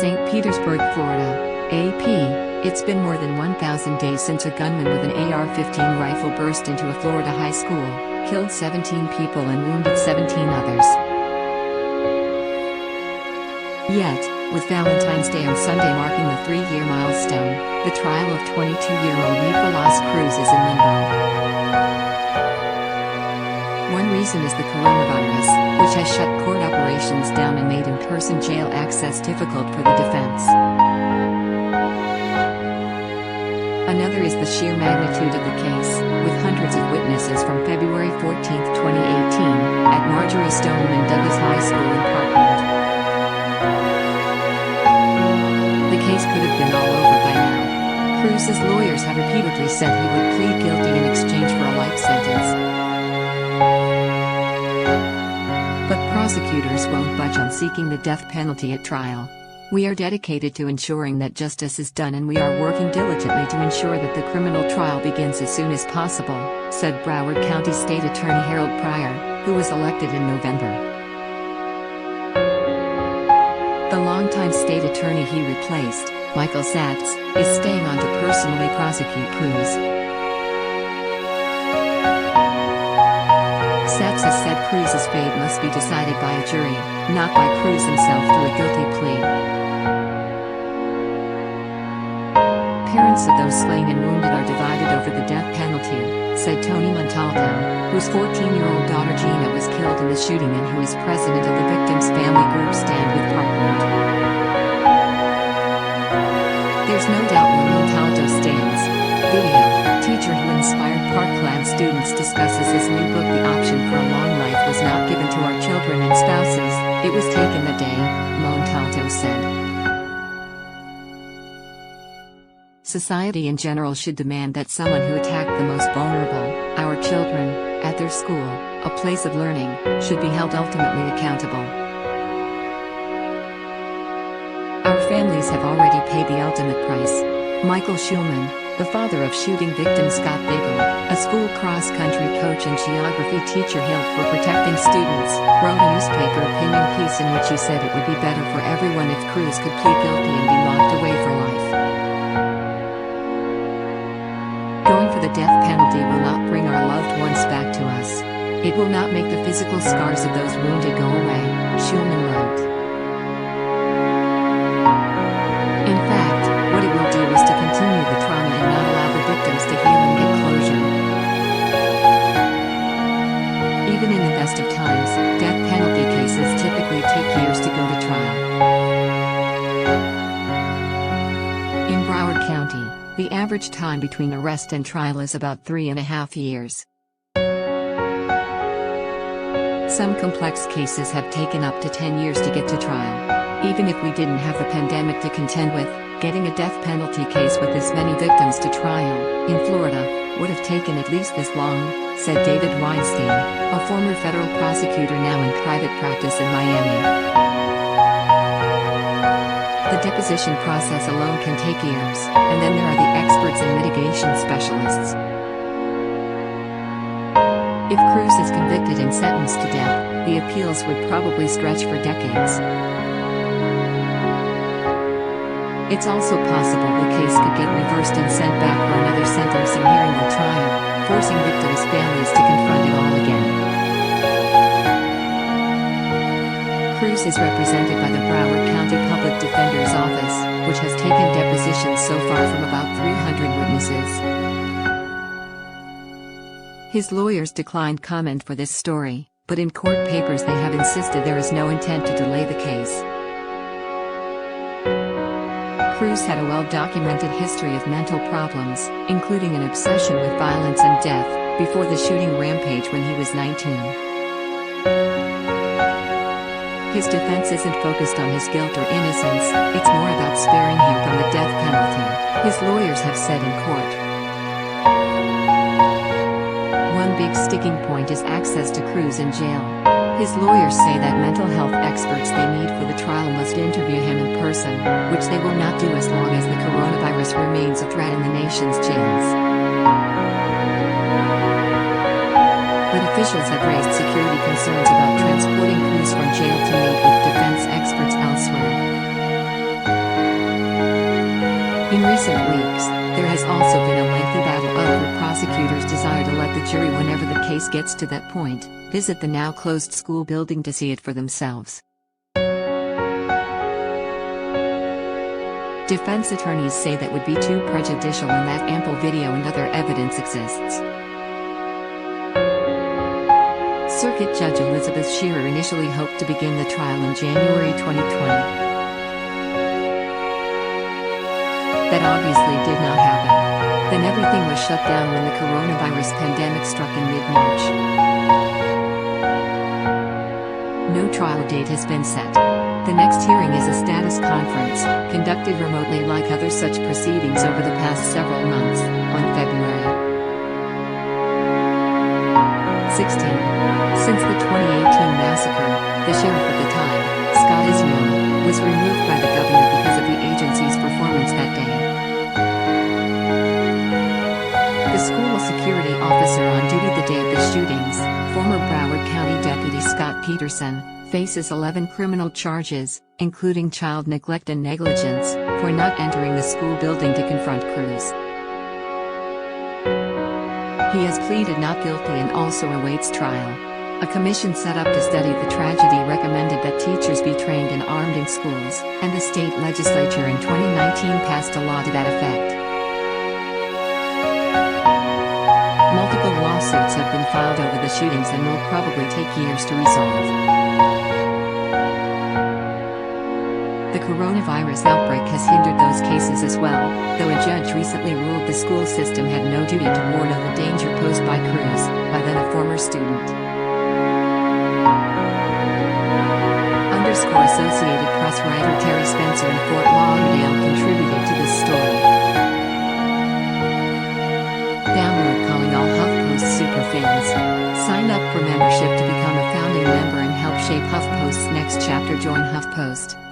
St. Petersburg, Florida, AP, it's been more than 1,000 days since a gunman with an AR-15 rifle burst into a Florida high school, killed 17 people and wounded 17 others. Yet, with Valentine's Day on Sunday marking the 3-year milestone, the trial of 22-year-old Nikolas Cruz is in limbo. One reason is the coronavirus, which has shut court operations down and made in-person jail access difficult for the defense. Another is the sheer magnitude of the case, with hundreds of witnesses from February 14, 2018, at Marjory Stoneman Douglas High School in Parkland. The case could have been all over by now. Cruz's lawyers have repeatedly said he would plead guilty in exchange for a life sentence. But prosecutors won't budge on seeking the death penalty at trial. We are dedicated to ensuring that justice is done, and we are working diligently to ensure that the criminal trial begins as soon as possible, said Broward County State Attorney Harold Pryor, who was elected in November. The longtime state attorney he replaced, Michael Satz, is staying on to personally prosecute Cruz. Satz has said Cruz's fate must be decided by a jury, not by Cruz himself through a guilty plea. Parents of those slain and wounded are divided over the death penalty, said Tony Montalto, whose 14-year-old daughter Gina was killed in the shooting and who is president of the victim's family group Stand With Parkland. There's no doubt where Montalto stands. Video. Teacher who inspired Parkland students discusses his new book. The option for a long life was not given to our children and spouses, it was taken the day, Montalto said. Society in general should demand that someone who attacked the most vulnerable, our children, at their school, a place of learning, should be held ultimately accountable. Our families have already paid the ultimate price. Michael Schulman, the father of shooting victim Scott Beigel, a school cross-country coach and geography teacher hailed for protecting students, wrote a newspaper opinion piece in which he said it would be better for everyone if Cruz could plead guilty and be locked away for life. Going for the death penalty will not bring our loved ones back to us. It will not make the physical scars of those wounded go away, Schulman wrote. In fact, what it will do is to continue the trauma and not allow the victims to heal and get closure. Even in the best of times, death penalty cases typically take years to go to trial. In Broward County, the average time between arrest and trial is about 3.5 years. Some complex cases have taken up to 10 years to get to trial. Even if we didn't have the pandemic to contend with, getting a death penalty case with this many victims to trial, in Florida, would have taken at least this long, said David Weinstein, a former federal prosecutor now in private practice in Miami. The deposition process alone can take years, and then there are the experts and mitigation specialists. If Cruz is convicted and sentenced to death, the appeals would probably stretch for decades. It's also possible the case could get reversed and sent back for another sentencing hearing or trial, forcing victims' families to confront it all again. Cruz is represented by the Broward County Public Defender's Office, which has taken depositions so far from about 300 witnesses. His lawyers declined comment for this story, but in court papers they have insisted there is no intent to delay the case. Cruz had a well-documented history of mental problems, including an obsession with violence and death, before the shooting rampage when he was 19. His defense isn't focused on his guilt or innocence, it's more about sparing him from the death penalty, his lawyers have said in court. One big sticking point is access to Cruz in jail. His lawyers say that mental health experts they need for the trial must interview him in person, which they will not do as long as the coronavirus remains a threat in the nation's jails. But officials have raised security concerns about transporting Cruz from jail to meet with defense experts elsewhere. In recent weeks, there has also been a lengthy battle over prosecutors' desire to let the jury, whenever the case gets to that point, visit the now closed school building to see it for themselves. Defense attorneys say that would be too prejudicial and that ample video and other evidence exists. Circuit Judge Elizabeth Shearer initially hoped to begin the trial in January 2020. That obviously did not happen. Then everything was shut down when the coronavirus pandemic struck in mid-March. No trial date has been set. The next hearing is a status conference, conducted remotely like other such proceedings over the past several months, on February 16. Since the 2018 massacre, the sheriff at the time, Scott Beigel, was removed by the governor because of the agency's performance that day. The school security officer on duty the day of the shootings, former Broward County Deputy Scott Beigel, faces 11 criminal charges, including child neglect and negligence, for not entering the school building to confront Cruz. He has pleaded not guilty and also awaits trial. A commission set up to study the tragedy recommended that teachers be trained and armed in schools, and the state legislature in 2019 passed a law to that effect. Multiple lawsuits have been filed over the shootings and will probably take years to resolve. The coronavirus outbreak has hindered those cases as well, though a judge recently ruled the school system had no duty to warn of the danger posed by Cruz, by then a former student. Associated Press writer Terry Spencer in Fort Lauderdale contributed to this story. Download calling all HuffPost superfans. Sign up for membership to become a founding member and help shape HuffPost's next chapter. Join HuffPost.